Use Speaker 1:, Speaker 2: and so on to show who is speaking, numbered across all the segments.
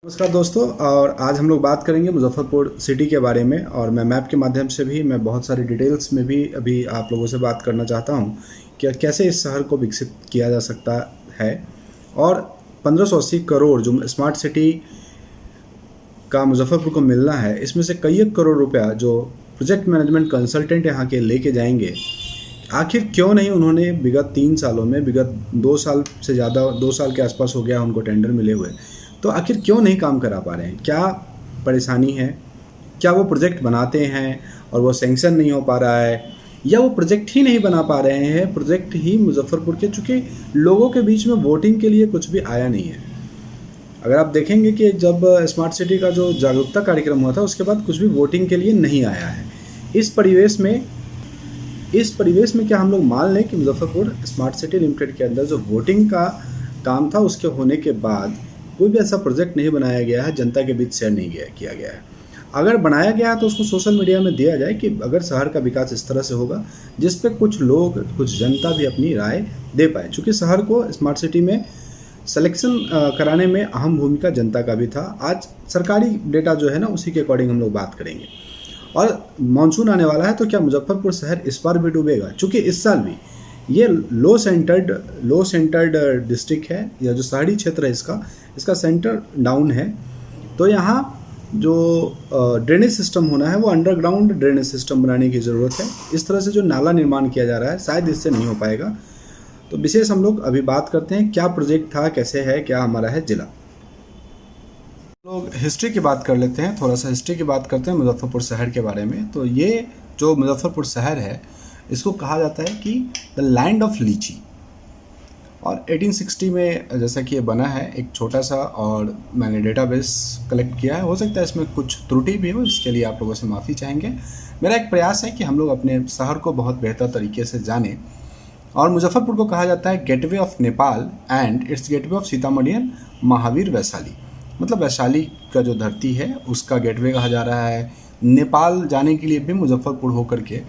Speaker 1: नमस्कार दोस्तों। और आज हम लोग बात करेंगे मुजफ्फरपुर सिटी के बारे में। और मैं मैप के माध्यम से भी मैं बहुत सारी डिटेल्स में भी अभी आप लोगों से बात करना चाहता हूँ कि कैसे इस शहर को विकसित किया जा सकता है। और 1580 करोड़ जो स्मार्ट सिटी का मुजफ्फरपुर को मिलना है, इसमें से कई एक करोड़ रुपया जो प्रोजेक्ट मैनेजमेंट कंसल्टेंट यहाँ के लेके जाएंगे, आखिर क्यों नहीं उन्होंने विगत 3 सालों में, विगत 2 साल से ज़्यादा 2 साल के आसपास हो गया उनको टेंडर मिले हुए, तो आखिर क्यों नहीं काम करा पा रहे हैं? क्या परेशानी है? क्या वो प्रोजेक्ट बनाते हैं और वो सैंक्शन नहीं हो पा रहा है, या वो प्रोजेक्ट ही नहीं बना पा रहे हैं? प्रोजेक्ट ही मुजफ्फरपुर के, चूँकि लोगों के बीच में वोटिंग के लिए कुछ भी आया नहीं है। अगर आप देखेंगे कि जब स्मार्ट सिटी का जो जागरूकता कार्यक्रम हुआ था, उसके बाद कुछ भी वोटिंग के लिए नहीं आया है। इस परिवेश में क्या हम लोग मान लें कि मुजफ्फरपुर स्मार्ट सिटी लिमिटेड के अंदर जो वोटिंग का काम था, उसके होने के बाद कोई भी ऐसा प्रोजेक्ट नहीं बनाया गया है, जनता के बीच शेयर नहीं किया गया है। अगर बनाया गया है तो उसको सोशल मीडिया में दिया जाए कि अगर शहर का विकास इस तरह से होगा, जिस पे कुछ लोग, कुछ जनता भी अपनी राय दे पाए। चूँकि शहर को स्मार्ट सिटी में सिलेक्शन कराने में अहम भूमिका जनता का भी था। आज सरकारी डेटा जो है ना, उसी के अकॉर्डिंग हम लोग बात करेंगे। और मानसून आने वाला है, तो क्या मुजफ्फरपुर शहर इस बार भी डूबेगा? चूँकि इस साल भी ये लो सेंटर्ड डिस्ट्रिक्ट है, या जो शहरी क्षेत्र है इसका सेंटर डाउन है। तो यहाँ जो ड्रेनेज सिस्टम होना है, वो अंडरग्राउंड ड्रेनेज सिस्टम बनाने की ज़रूरत है। इस तरह से जो नाला निर्माण किया जा रहा है, शायद इससे नहीं हो पाएगा। तो विशेष हम लोग अभी बात करते हैं क्या प्रोजेक्ट था, कैसे है, क्या हमारा है जिला। लोग हिस्ट्री की बात कर लेते हैं, थोड़ा सा हिस्ट्री की बात करते हैं मुजफ्फरपुर शहर के बारे में। तो ये जो मुजफ्फरपुर शहर है, इसको कहा जाता है कि द लैंड ऑफ लीची। और 1860 में जैसा कि ये बना है, एक छोटा सा, और मैंने डेटाबेस कलेक्ट किया है। हो सकता है इसमें कुछ त्रुटि भी हो, इसके लिए आप लोगों से माफ़ी चाहेंगे। मेरा एक प्रयास है कि हम लोग अपने शहर को बहुत बेहतर तरीके से जानें। और मुजफ्फरपुर को कहा जाता है gateway of Nepal and it's gateway of Sitamarhi and Mahavir Vaishali. मतलब वैशाली का जो धरती है, उसका गेटवे कहा जा रहा है। नेपाल जाने के लिए भी मुजफ्फरपुर होकर के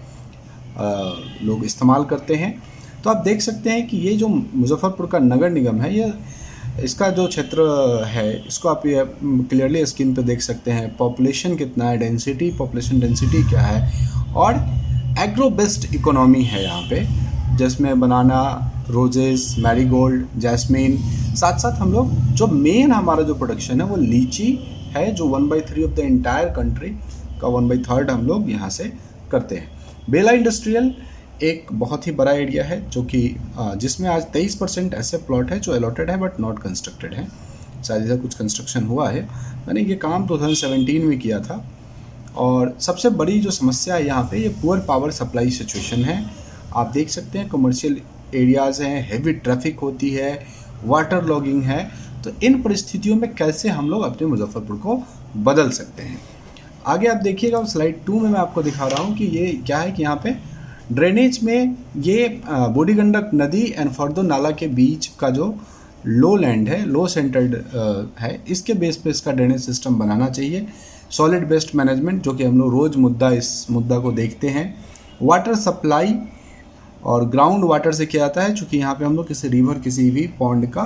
Speaker 1: लोग इस्तेमाल करते हैं। तो आप देख सकते हैं कि ये जो मुजफ्फरपुर का नगर निगम है, ये इसका जो क्षेत्र है, इसको आप ये क्लियरली स्क्रीन पे देख सकते हैं। पॉपुलेशन कितना है, पॉपुलेशन डेंसिटी क्या है, और एग्रो बेस्ड इकोनॉमी है यहाँ पे, जिसमें बनाना, रोजेस, मैरीगोल्ड, जैस्मीन। साथ साथ हम लोग जो मेन हमारा जो प्रोडक्शन है, वो लीची है, जो 1/3 ऑफ द एंटायर कंट्री का 1/3 हम लोग यहाँ से करते हैं। बेला इंडस्ट्रियल एक बहुत ही बड़ा एरिया है, जो कि जिसमें आज 23% ऐसे प्लॉट है जो अलॉटेड है बट नॉट कंस्ट्रक्टेड है। शायद इधर कुछ कंस्ट्रक्शन हुआ है। मैंने ये काम 2017 में किया था। और सबसे बड़ी जो समस्या है यहाँ पे, ये पुअर पावर सप्लाई सिचुएशन है। आप देख सकते हैं कमर्शियल एरियाज़ हैं, हैवी ट्रैफिक होती है, वाटर लॉगिंग है। तो इन परिस्थितियों में कैसे हम लोग अपने मुजफ्फरपुर को बदल सकते हैं? आगे आप देखिएगा, स्लाइड 2 में मैं आपको दिखा रहा हूँ कि ये क्या है कि यहाँ पे ड्रेनेज में ये बूढ़ी गंडक नदी एंड फर्दो नाला के बीच का जो लो लैंड है, लो सेंटर्ड है, इसके बेस पे इसका ड्रेनेज सिस्टम बनाना चाहिए। सॉलिड वेस्ट मैनेजमेंट, जो कि हम लोग रोज़ इस मुद्दा को देखते हैं। वाटर सप्लाई और ग्राउंड वाटर से किया जाता है, चूँकि यहाँ पे हम लोग किसी रिवर, किसी भी पॉन्ड का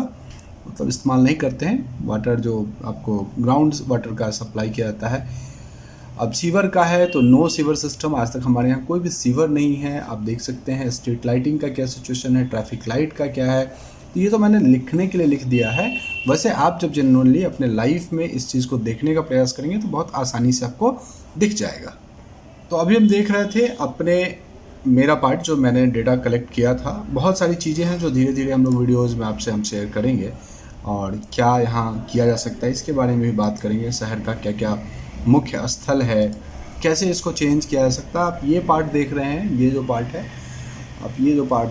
Speaker 1: मतलब इस्तेमाल नहीं करते हैं। वाटर जो आपको ग्राउंड वाटर का सप्लाई किया जाता है। अब सीवर का है तो नो सीवर सिस्टम, आज तक हमारे यहाँ कोई भी सीवर नहीं है। आप देख सकते हैं स्ट्रीट लाइटिंग का क्या सिचुएशन है, ट्रैफिक लाइट का क्या है। तो ये तो मैंने लिखने के लिए लिख दिया है। वैसे आप जब जेन्युइनली अपने लाइफ में इस चीज़ को देखने का प्रयास करेंगे तो बहुत आसानी से आपको दिख जाएगा। तो अभी हम देख रहे थे मेरा पार्ट जो मैंने डेटा कलेक्ट किया था। बहुत सारी चीज़ें हैं जो धीरे धीरे हम लोग वीडियोज़ में आपसे हम शेयर करेंगे, और क्या यहाँ किया जा सकता है इसके बारे में भी बात करेंगे। शहर का क्या क्या मुख्य स्थल है, कैसे इसको चेंज किया जा सकता है। आप ये पार्ट देख रहे हैं, ये जो पार्ट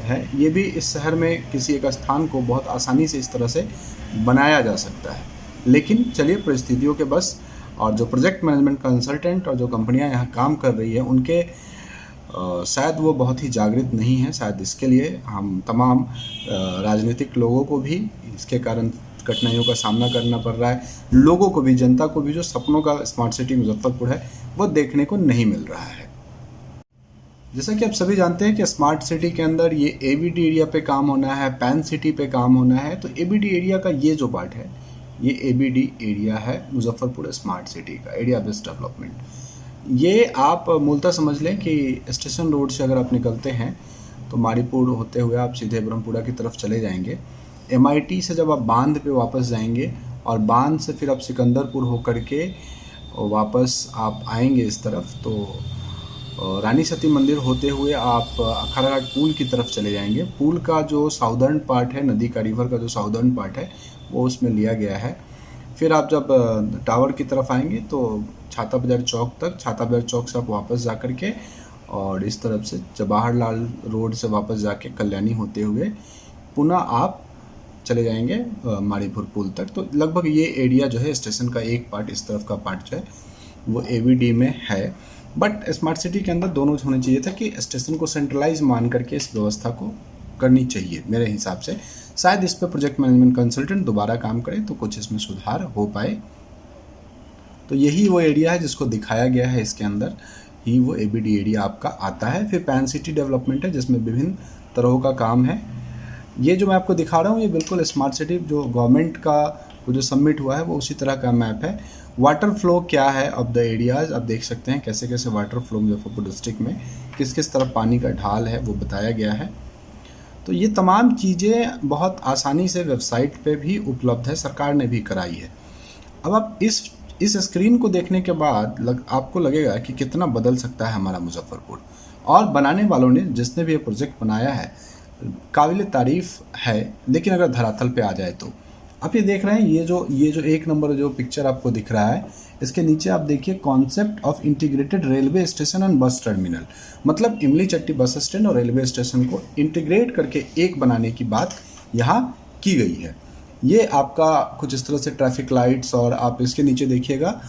Speaker 1: है, ये भी इस शहर में किसी एक स्थान को बहुत आसानी से इस तरह से बनाया जा सकता है। लेकिन चलिए, परिस्थितियों के बस, और जो प्रोजेक्ट मैनेजमेंट कंसल्टेंट और जो कंपनियां यहाँ काम कर रही है, उनके शायद वो बहुत ही जागृत नहीं है। शायद इसके लिए हम तमाम राजनीतिक लोगों को भी इसके कारण कठिनाइयों का सामना करना पड़ रहा है। लोगों को भी, जनता को भी, जो सपनों का स्मार्ट सिटी मुजफ्फरपुर है, वो देखने को नहीं मिल रहा है। जैसा कि आप सभी जानते हैं कि स्मार्ट सिटी के अंदर ये एबीडी एरिया पे काम होना है, पैन सिटी पे काम होना है। तो एबीडी एरिया का ये जो पार्ट है, ये ABD एरिया है मुजफ्फरपुर स्मार्ट सिटी का, एरिया बेस्ड डेवलपमेंट। ये आप मूलतः समझ लें कि स्टेशन रोड से अगर आप निकलते हैं तो मारीपुर होते हुए आप सीधे ब्रह्मपुरा की तरफ चले जाएंगे। MIT से जब आप बांध पे वापस जाएंगे और बांध से फिर आप सिकंदरपुर होकर के वापस आप आएंगे इस तरफ, तो रानी सती मंदिर होते हुए आप अखाड़ाघाट पुल की तरफ चले जाएंगे। पुल का जो साउदर्न पार्ट है, नदी का, रिवर का जो साउदर्न पार्ट है वो उसमें लिया गया है। फिर आप जब टावर की तरफ आएंगे तो छाता बाजार चौक तक, छाता बाजार चौक से आप वापस जा कर के और इस तरफ से जवाहरलाल रोड से वापस जाके कल्याणी होते हुए पुनः आप चले जाएंगे मारीपुर पुल तक। तो लगभग ये एरिया जो है स्टेशन का एक पार्ट, इस तरफ का पार्ट जो है वो ABD में है। बट स्मार्ट सिटी के अंदर दोनों होने चाहिए था कि स्टेशन को सेंट्रलाइज मान करके इस व्यवस्था को करनी चाहिए मेरे हिसाब से। शायद इस पर प्रोजेक्ट मैनेजमेंट कंसल्टेंट दोबारा काम करे तो कुछ इसमें सुधार हो पाए। तो यही वो एरिया है जिसको दिखाया गया है, इसके अंदर ही वो ABD एरिया आपका आता है। फिर पैन सिटी डेवलपमेंट है जिसमें विभिन्न तरह का काम है। ये जो मैं आपको दिखा रहा हूँ ये बिल्कुल स्मार्ट सिटी जो गवर्नमेंट का वो जो सबमिट हुआ है वो उसी तरह का मैप है। वाटर फ्लो क्या है ऑफ द एरियाज, आप देख सकते हैं कैसे कैसे वाटर फ्लो मुजफ्फरपुर डिस्ट्रिक्ट में किस किस तरफ पानी का ढाल है वो बताया गया है। तो ये तमाम चीज़ें बहुत आसानी से वेबसाइट पे भी उपलब्ध है, सरकार ने भी कराई है। अब आप इस स्क्रीन को देखने के बाद आपको लगेगा कि कितना बदल सकता है हमारा मुजफ्फरपुर, और बनाने वालों ने, जिसने भी ये प्रोजेक्ट बनाया है, काबिल तारीफ़ है। लेकिन अगर धरातल पे आ जाए तो आप ये देख रहे हैं, ये जो एक नंबर जो पिक्चर आपको दिख रहा है, इसके नीचे आप देखिए concept of integrated railway station and bus terminal. मतलब इमली चट्टी बस स्टैंड और रेलवे स्टेशन को इंटीग्रेट करके एक बनाने की बात यहाँ की गई है। ये आपका कुछ इस तरह से ट्रैफिक लाइट्स, और आप इसके नीचे देखिएगा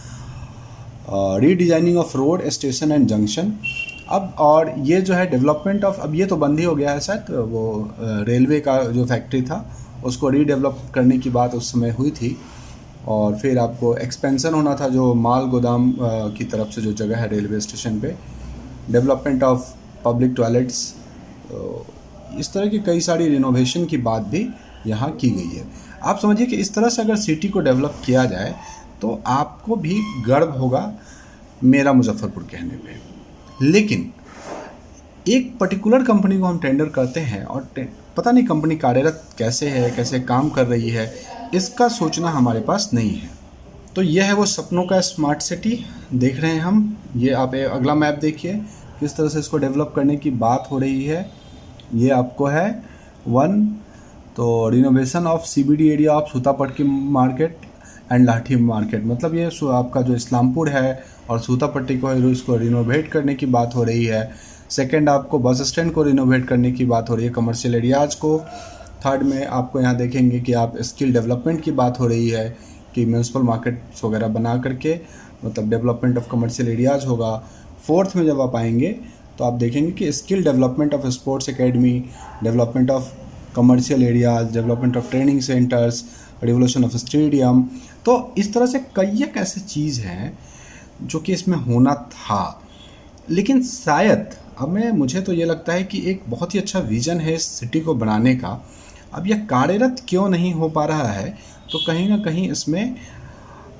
Speaker 1: redesigning of road, station and junction. अब और ये जो है डेवलपमेंट ऑफ, अब ये तो बंद ही हो गया है शायद, वो रेलवे का जो फैक्ट्री था उसको रीडेवलप करने की बात उस समय हुई थी। और फिर आपको एक्सपेंशन होना था जो माल गोदाम की तरफ से जो जगह है रेलवे स्टेशन पे, डेवलपमेंट ऑफ पब्लिक टॉयलेट्स, इस तरह की कई सारी रिनोवेशन की बात भी यहाँ की गई है। आप समझिए कि इस तरह से अगर सिटी को डेवलप किया जाए तो आपको भी गर्व होगा मेरा मुजफ्फरपुर कहने पे। लेकिन एक पर्टिकुलर कंपनी को हम टेंडर करते हैं और पता नहीं कंपनी कार्यरत कैसे है, कैसे काम कर रही है, इसका सोचना हमारे पास नहीं है। तो यह है वो सपनों का स्मार्ट सिटी देख रहे हैं हम। ये आप अगला मैप देखिए किस तरह से इसको डेवलप करने की बात हो रही है। ये आपको है 1 तो renovation of CBD area of Sutapatti market and लाठी मार्केट। मतलब ये आपका जो इस्लामपुर है और सूतापट्टी को इसको रिनोवेट करने की बात हो रही है। सेकंड आपको बस स्टैंड को रिनोवेट करने की बात हो रही है, कमर्शियल एरियाज़ को। थर्ड में आपको यहाँ देखेंगे कि आप स्किल डेवलपमेंट की बात हो रही है कि म्यूनसिपल मार्केट्स वगैरह बना करके मतलब डेवलपमेंट ऑफ कमर्शियल एरियाज़ होगा। फोर्थ में जब आप आएंगे तो आप देखेंगे कि skill development of sports academy, development of commercial areas, development of training centres, revolution of stadium. तो इस तरह से कई एक ऐसे चीज़ हैं जो कि इसमें होना था। लेकिन शायद अब मुझे तो ये लगता है कि एक बहुत ही अच्छा विज़न है इस सिटी को बनाने का। अब यह कार्यरत क्यों नहीं हो पा रहा है, तो कहीं ना कहीं इसमें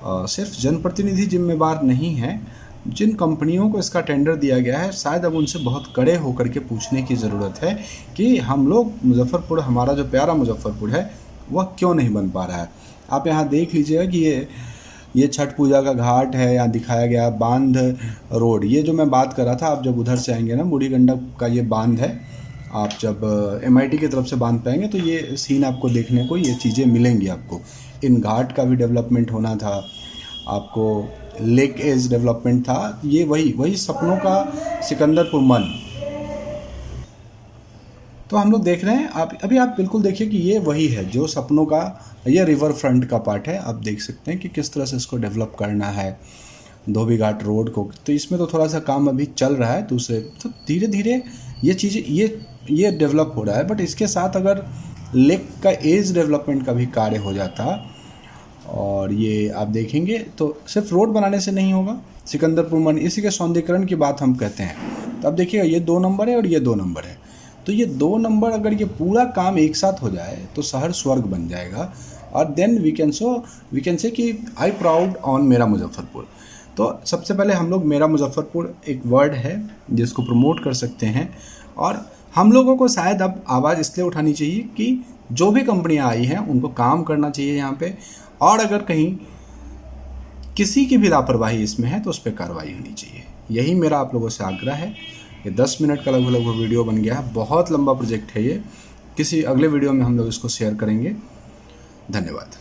Speaker 1: सिर्फ जनप्रतिनिधि जिम्मेवार नहीं है। जिन कंपनियों को इसका टेंडर दिया गया है शायद अब उनसे बहुत कड़े होकर के पूछने की ज़रूरत है कि हम लोग मुजफ्फरपुर, हमारा जो प्यारा मुजफ्फरपुर है वह क्यों नहीं बन पा रहा है। आप यहाँ देख लीजिएगा कि ये छठ पूजा का घाट है, यहाँ दिखाया गया बांध रोड। ये जो मैं बात कर रहा था, आप जब उधर से आएंगे ना, बूढ़ी गंडक का ये बांध है। आप जब MIT की तरफ से बांध पाएंगे तो ये सीन आपको देखने को, ये चीज़ें मिलेंगी आपको। इन घाट का भी डेवलपमेंट होना था, आपको लेक एज डेवलपमेंट था। ये वही सपनों का सिकंदरपुर मन। तो हम लोग देख रहे हैं, अभी आप बिल्कुल देखिए कि ये वही है जो सपनों का, ये रिवर फ्रंट का पार्ट है। आप देख सकते हैं कि किस तरह से इसको डेवलप करना है, धोबी घाट रोड को। तो इसमें तो थोड़ा सा काम अभी चल रहा है दूसरे, तो धीरे धीरे ये चीज़ें ये डेवलप हो रहा है। बट इसके साथ अगर लेक का एज डेवलपमेंट का भी कार्य हो जाता, और ये आप देखेंगे तो सिर्फ रोड बनाने से नहीं होगा। सिकंदरपुर मन, इसी के सौंदर्यीकरण की बात हम कहते हैं। तो अब देखिएगा ये 2 नंबर है और ये 2 नंबर है। तो ये 2 नंबर अगर ये पूरा काम एक साथ हो जाए तो शहर स्वर्ग बन जाएगा। और देन वी कैन से कि आई प्राउड ऑन मेरा मुजफ्फरपुर। तो सबसे पहले हम लोग मेरा मुजफ्फरपुर एक वर्ड है जिसको प्रमोट कर सकते हैं। और हम लोगों को शायद अब आवाज़ इसलिए उठानी चाहिए कि जो भी कंपनियां आई हैं उनको काम करना चाहिए यहाँ पे, और अगर कहीं किसी की भी लापरवाही इसमें है तो उस पर कार्रवाई होनी चाहिए। यही मेरा आप लोगों से आग्रह है। ये 10 मिनट का लगभग वीडियो बन गया है, बहुत लंबा प्रोजेक्ट है ये। किसी अगले वीडियो में हम लोग इसको शेयर करेंगे। धन्यवाद।